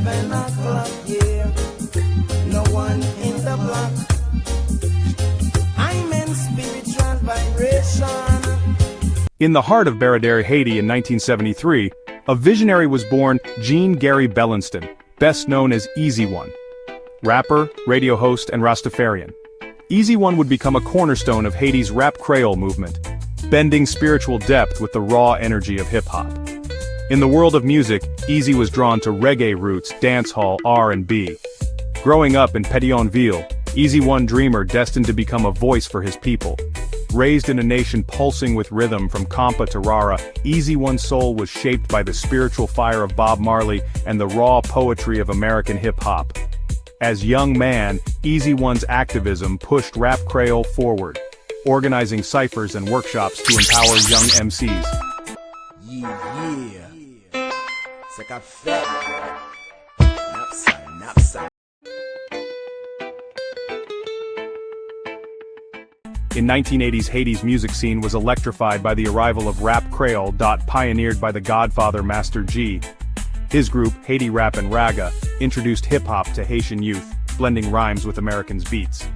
11 o'clock, yeah. No one in the block. I'm in spiritual vibration. In the heart of Baradere, Haiti in 1973, a visionary was born, Jean Gary Bellinston, best known as Easy One. Rapper, radio host, and Rastafarian. Easy One would become a cornerstone of Haiti's rap Creole movement, bending spiritual depth with the raw energy of hip-hop. In the world of music, Easy was drawn to reggae roots, dancehall, R&B. Growing up in Pétionville, Easy One dreamer destined to become a voice for his people. Raised in a nation pulsing with rhythm from Compa to Rara, Easy One's soul was shaped by the spiritual fire of Bob Marley and the raw poetry of American hip-hop. As young man, Easy One's activism pushed rap Creole forward, organizing ciphers and workshops to empower young MCs. In 1980s Haiti's music scene was electrified by the arrival of rap Creole. Pioneered by the Godfather Master G. His group, Haiti Rap and Raga, introduced hip-hop to Haitian youth, blending rhymes with Americans' beats.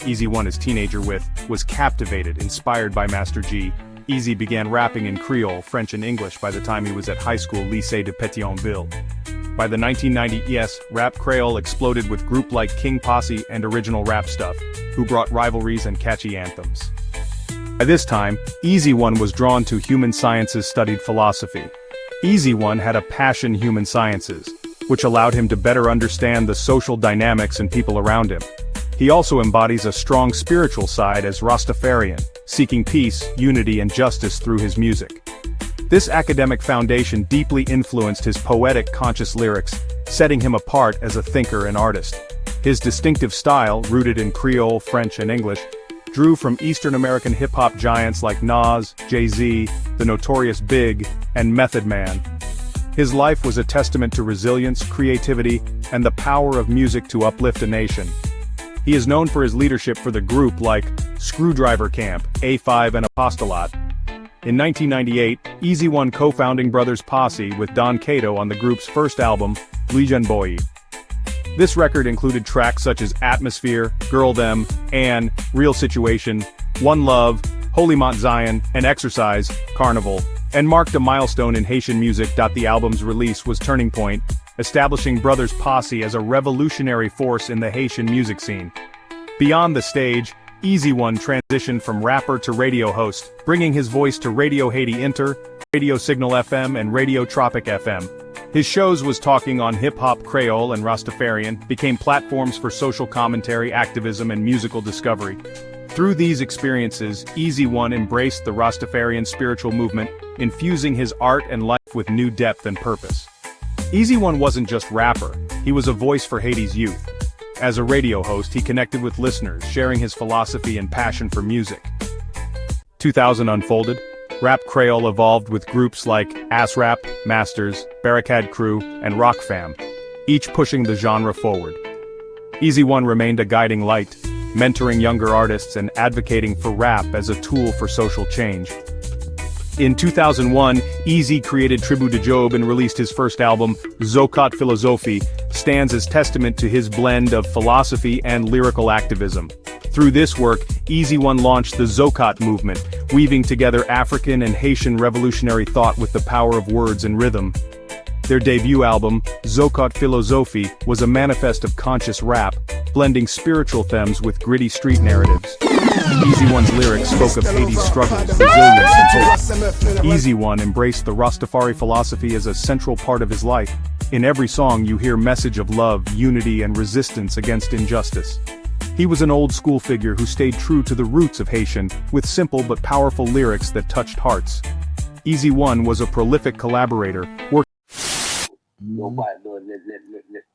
Easy One, as teenager was captivated, inspired by Master G. Easy began rapping in Creole, French and English by the time he was at high school Lycée de Pétionville. By the 1990s, rap Creole exploded with groups like King Posse and Original Rap Stuff, who brought rivalries and catchy anthems. By this time, Easy One was drawn to human sciences, studied philosophy. Easy One had a passion for human sciences, which allowed him to better understand the social dynamics and people around him. He also embodies a strong spiritual side as Rastafarian, seeking peace, unity and justice through his music. This academic foundation deeply influenced his poetic, conscious lyrics, setting him apart as a thinker and artist. His distinctive style, rooted in Creole, French and English, drew from Eastern American hip-hop giants like Nas, Jay-Z, The Notorious Big, and Method Man. His life was a testament to resilience, creativity, and the power of music to uplift a nation. He is known for his leadership for the group like Screwdriver Camp, A5 and Apostolat. In 1998, Easy One co-founding Brothers Posse with Don Cato on the group's first album, Legion Boy. This record included tracks such as Atmosphere, Girl Them, Anne, Real Situation, One Love, Holy Mount Zion, and Exercise, Carnival, and marked a milestone in Haitian music. The album's release was turning point, establishing Brothers Posse as a revolutionary force in the Haitian music scene. Beyond the stage, Easy One transitioned from rapper to radio host, bringing his voice to Radio Haiti Inter, Radio Signal FM and Radio Tropic FM. His shows was talking on hip-hop, Creole and Rastafarian, became platforms for social commentary, activism and musical discovery. Through these experiences, Easy One embraced the Rastafarian spiritual movement, infusing his art and life with new depth and purpose. Easy One wasn't just rapper, he was a voice for Haiti's youth. As a radio host, he connected with listeners, sharing his philosophy and passion for music. 2000 unfolded. Rap Creole evolved with groups like Ass Rap, Masters, Barricade Crew, and Rock Fam, each pushing the genre forward. Easy One remained a guiding light, mentoring younger artists and advocating for rap as a tool for social change. In 2001, Easy created Tribu de Job and released his first album, Zokat Philosophy, stands as testament to his blend of philosophy and lyrical activism. Through this work, Easy One launched the Zokat movement, weaving together African and Haitian revolutionary thought with the power of words and rhythm. Their debut album, Zokat Philosophy, was a manifest of conscious rap, blending spiritual themes with gritty street narratives. Easy One's lyrics spoke of Haiti's struggles, resilience, and hope. Easy One embraced the Rastafari philosophy as a central part of his life. In every song you hear message of love, unity, and resistance against injustice. He was an old-school figure who stayed true to the roots of Haitian, with simple but powerful lyrics that touched hearts. Easy One was a prolific collaborator, working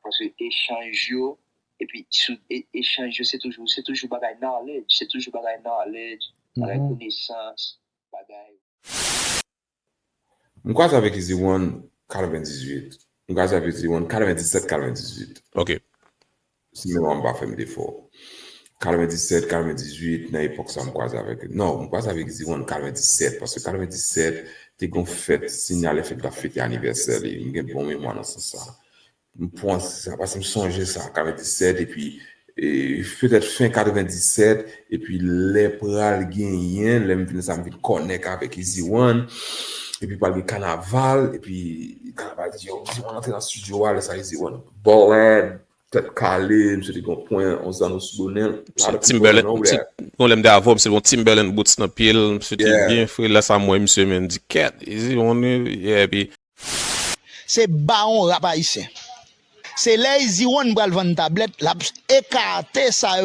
parce que échange yo et puis échange c'est toujours bagay knowledge, bagay connaissance, bagay. M'quase avec Easy One 98. M'quase avec Easy One 97 98. OK. Si on va faire des efforts. 97 98 dans l'époque ça m'quase avec. Non, m'quase avec Easy One 97 parce que 97 t'es gon fête signalé fait la fête anniversaire, il y a bon mémoire dans ça. je pense ça parce que me songer ça 97 et puis peut-être fin 97 et puis les pral gagner les ça me connecter avec Easy One et puis parler carnaval et puis carnaval dit on rentre dans le studio là ça Easy One ballad tête calée monsieur dit point on s'en souvient Timberland on l'aime d'avant c'est bon Timberland boots dans pile monsieur dit bien frère là ça moi monsieur me dit cat Easy One yeah puis c'est baon rap haïtien. C'est là Easy One pral vendre tablette, l'a écarté ça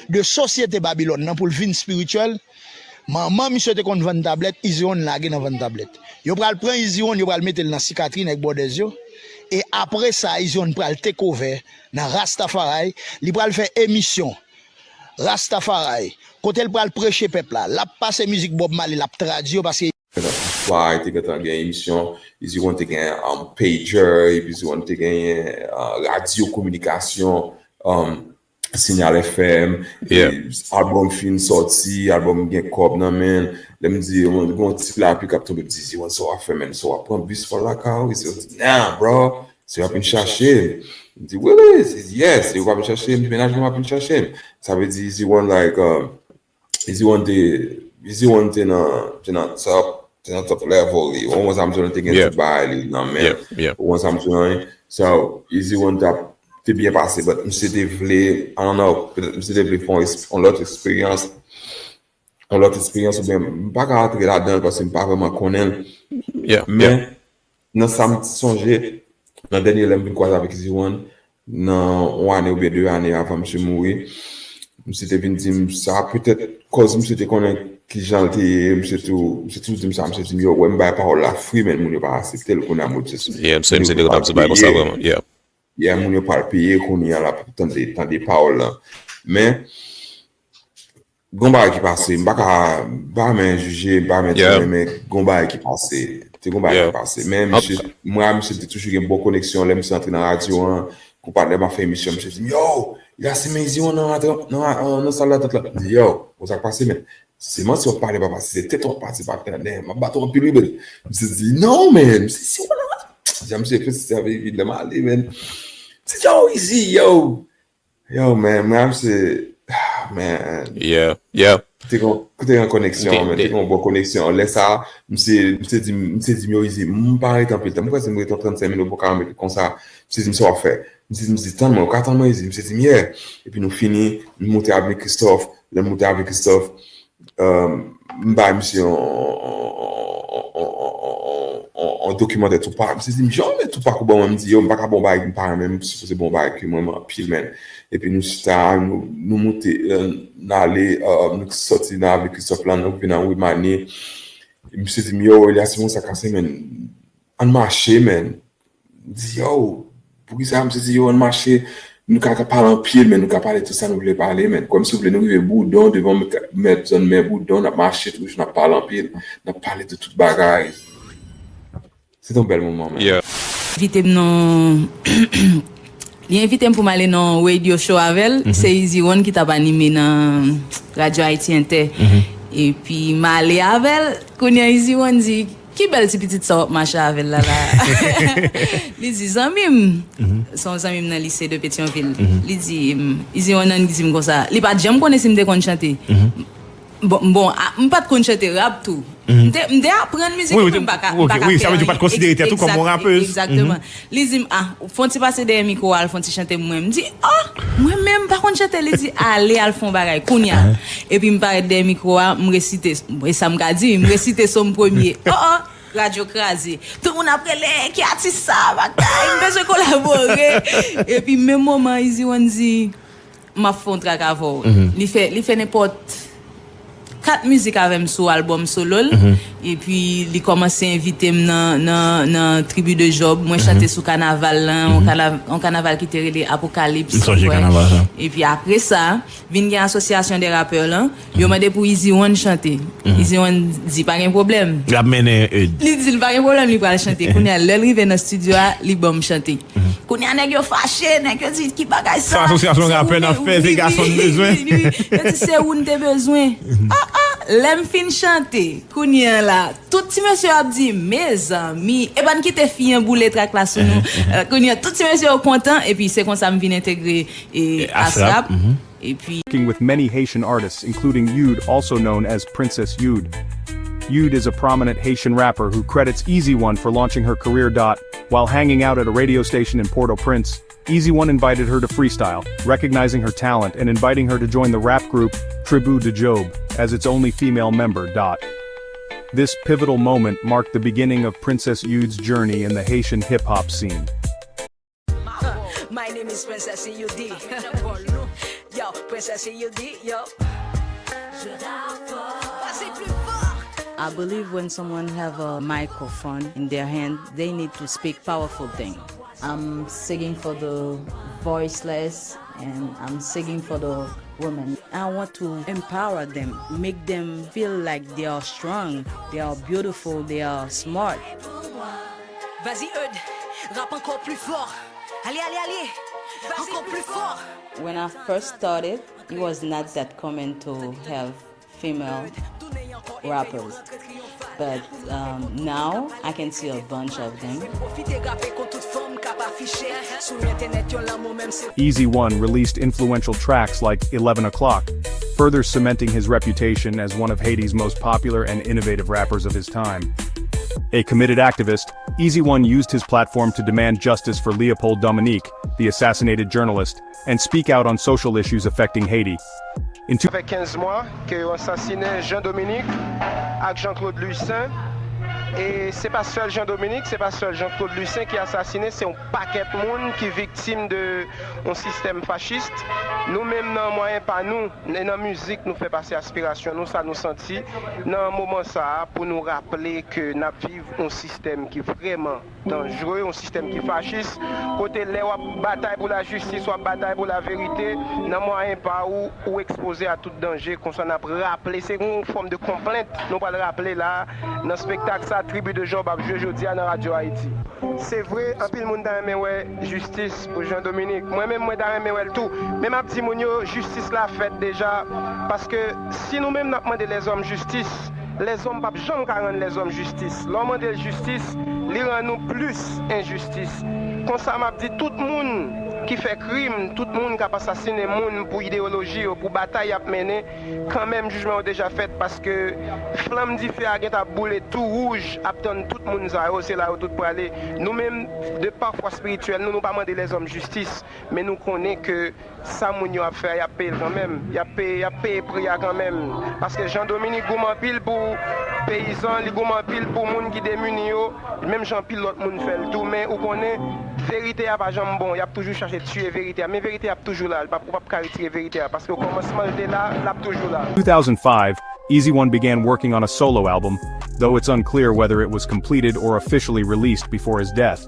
de société Babylone pour le vin spirituel. Maman monsieur te kon vendre tablette, Easy One lage dans vendre tablette. Yo pral prend Easy One, yo pral mettre dans cicatrine avec bordez yo. Et après ça Easy One pral take over dans Rastafari, li pral faire émission Rastafari. Côté il pral prêcher peuple là, l'a passer musique Bob Marley, l'a traduire parce que Fly, tu as gagné émission, ils ont gagné pager, ils ont gagné radio communication, signal FM, album film sorti, album gain cob nan men, les me dit on gon type là puis capteur me dit on so a fait men so a prend bus pour la car, il dit nah bro, c'est à peine chercher. Il dit oui, yes, c'est à peine chercher, ménage à peine chercher. Ça veut dire Easy One like Easy One in top level. Once I'm trying to get to buy, once I'm trying, so Easy One tap to bien passé, but c'était I don't know, c'était vle on l'autre expérience ou bien pas rentrer là-dedans parce que pas vraiment connaître. Mais dans ça me songer dans dernier l'homme quoi avec Easy One dans 1 année ou bien 2 années avant monsieur mourir. Monsieur venu dire ça peut-être cause monsieur te connaît qui gentil monsieur tout dit ça monsieur dit yo ouais m'ba parole la free mais mon pas accepter le qu'on a mot c'est de comme ça Bible ça vraiment mon yo pas payer qu'on y a là tant des paroles là mais gomba qui passé m'pa pas mais juger pas mais gomba qui passé c'est gomba qui passé mais monsieur moi monsieur toujours une bonne connexion là monsieur entrer dans la radio pour parler m'a fait émission monsieur dit yo il a si mes yeux non salle là yo vous a passé mais c'est moi si on parle pas passer c'était ton parti pas terre m'a battu en pile je dis non man c'est voilà j'aime c'est évidemment aller man c'est yo easy yo man c'est man t'es en connexion mais t'es en bonne connexion laisse ça monsieur dit mieux easy pas tant pile moi c'est me 35 minutes pour quand comme ça c'est me ça faire me dit tant moi 4 ans easy me dit hier et puis nous fini nous monter avec Christophe m'ba monsieur on documente tout pas je dis jamais tout pas que bon me dit yo pas bon bail pas même c'est bon bail que moi pile man et puis nous monter aller nous sortir avec Christophe là nous venir oui mané monsieur dit yo il a si bon ça casser man en marché man dit yo pour ça monsieur dit yo en marché nous qu'à parler en pied mais nous qu'à parler tout ça nous voulons parler mais comme si vous voulez nous vivre boudon devant mettre zone mais boudon n'a marché tout je n'a parlé en pied n'a parlé de toute bagaille c'est un bel moment invité non il invité pour m'aller dans radio show avec c'est Easy One qui t'a animé dans radio Haïti Inter et puis m'aller avec connait Easy One dit qui belle petite ça marcher avec là il dit zamim son zamim dans lycée de Pétionville il dit Easy One dit comme ça il pas jamais connaître me de chanter bon pas de chanter rap tout m'de apprendre musique oui ça veut dire pas considérer tout comme un rappeuse exactement il dit font-ils passer des micro al font-ils chanter moi me dit moi même pas chanter il dit aller al font bagaille kounya et puis me paraît des micro me réciter et ça me dit me réciter son premier radio crasé tout le monde après les qui artiste ça bagaille besoin collaborer et puis même moment Easy One dit m'a font travail il fait n'importe 4 musiques avec sur album solo et puis il commence à inviter dans tribu de Job moi chanter sur carnaval là en carnaval qui était relé Apocalypse et puis après ça vient une association des rappeurs là ils ont demandé pour Easy One chanter Easy One dit pas un problème il a mené il dit pas un problème il va chanter quand il arrive dans studio il bon chanter quand il nèg yo fâché nèg yo dit qui bagaille ça association rappeur n'a fait des garçons besoin c'est où t'as besoin lem fin chante, kounya la, tout ti monsieur a dit, mes amis, et ban kite fi un boulet track la sou nou, kounya, tout ti monsieur content, et puis c'est comme ça me vient intégrer Asrap. Et puis Working with many Haitian artists, including Youd, also known as Princess Youd. Youd is a prominent Haitian rapper who credits Easy One for launching her career. While hanging out at a radio station in Port-au-Prince, Easy One invited her to freestyle, recognizing her talent and inviting her to join the rap group Tribu de Job as its only female member. This pivotal moment marked the beginning of Princess Youd's journey in the Haitian hip-hop scene. My name is Princess Youdi. Yo, Princess Youdi, yo. I believe when someone have a microphone in their hand, they need to speak powerful things. I'm singing for the voiceless and I'm singing for the women. I want to empower them, make them feel like they are strong, they are beautiful, they are smart. Vas-y, Eud, rap encore plus fort. Allez, allez, allez, encore plus fort. When I first started, it was not that common to have female rappers. But now I can see a bunch of them. Easy One released influential tracks like 11 O'Clock, further cementing his reputation as one of Haiti's most popular and innovative rappers of his time. A committed activist, Easy One used his platform to demand justice for Léopold Dominique, the assassinated journalist, and speak out on social issues affecting Haiti. Ça fait 15 mois qu'ils ont assassiné Jean-Dominique avec Jean-Claude Lucin. Et c'est pas seul Jean-Dominique, c'est pas seul Jean-Claude Lucin qui est assassiné, c'est un paquet de monde qui est victime de un système fasciste. Nous-mêmes, dans moyen pas nous, dans la musique, nous fait passer aspiration, nous ça nous sentit dans un moment ça pour nous rappeler que nous vivons un système qui est vraiment dangereux, un système qui est fasciste. Côté les bataille pour la justice, ou bataille pour la vérité, dans moyen pas ou exposé à tout danger, qu'on s'en a rappelé, c'est une forme de complainte, nous pas le rappeler là dans le spectacle ça Tribu de Job a joué aujourd'hui à la radio Haïti. C'est vrai, un peu le monde a aimé justice pour Jean-Dominique. Moi-même, moi, j'ai aimé tout. Mais ma petite mounio, justice l'a faite déjà. Parce que si nous-mêmes, nous demandons les hommes justice, les hommes ne peuvent jamais rendre les hommes justice. L'homme de justice, il rend nous plus injustice. Comme ça, m'a dit tout le monde qui fait crime, tout le monde qui a assassiné le monde pour idéologie ou pour bataille à mener, quand même jugement est déjà fait parce que flamme différente a boulé tout rouge, attend tout le monde c'est là où tout pour aller. Nous-mêmes de parfois spirituel, nous pas demander les hommes justice, mais nous connaissons que ça moun a fait, il a payé quand même, il a payé prix quand même parce que Jean-Dominique Gouman pile pour paysans, il Gouman pile pour monde qui démunis, même Jean pile l'autre monde fait le tout, mais on connaît vérité a pas jamais bon, il a toujours cherché de tuer vérité, mais vérité a toujours là, il pas retirer vérité parce que au commencement était là, il a toujours là. 2005, Easy One began working on a solo album, though it's unclear whether it was completed or officially released before his death.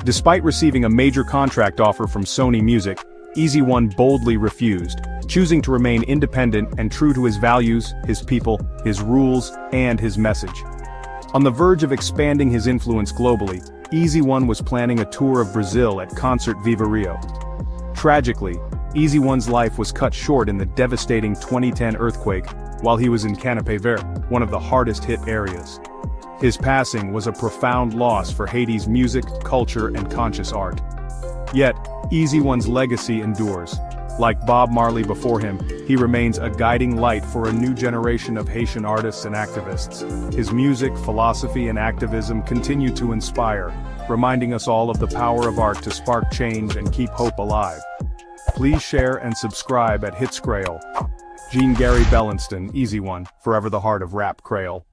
Despite receiving a major contract offer from Sony Music, Easy One boldly refused, choosing to remain independent and true to his values, his people, his rules, and his message. On the verge of expanding his influence globally, Easy One was planning a tour of Brazil at Concert Viva Rio. Tragically, Easy One's life was cut short in the devastating 2010 earthquake while he was in Canapé Vert, one of the hardest hit areas. His passing was a profound loss for Haiti's music, culture, and conscious art. Yet, Easy One's legacy endures. Like Bob Marley before him, he remains a guiding light for a new generation of Haitian artists and activists. His music, philosophy, and activism continue to inspire, reminding us all of the power of art to spark change and keep hope alive. Please share and subscribe at Hitskreyol. Jean Gary Bellinston, Easy One, forever the heart of rap Kreyol.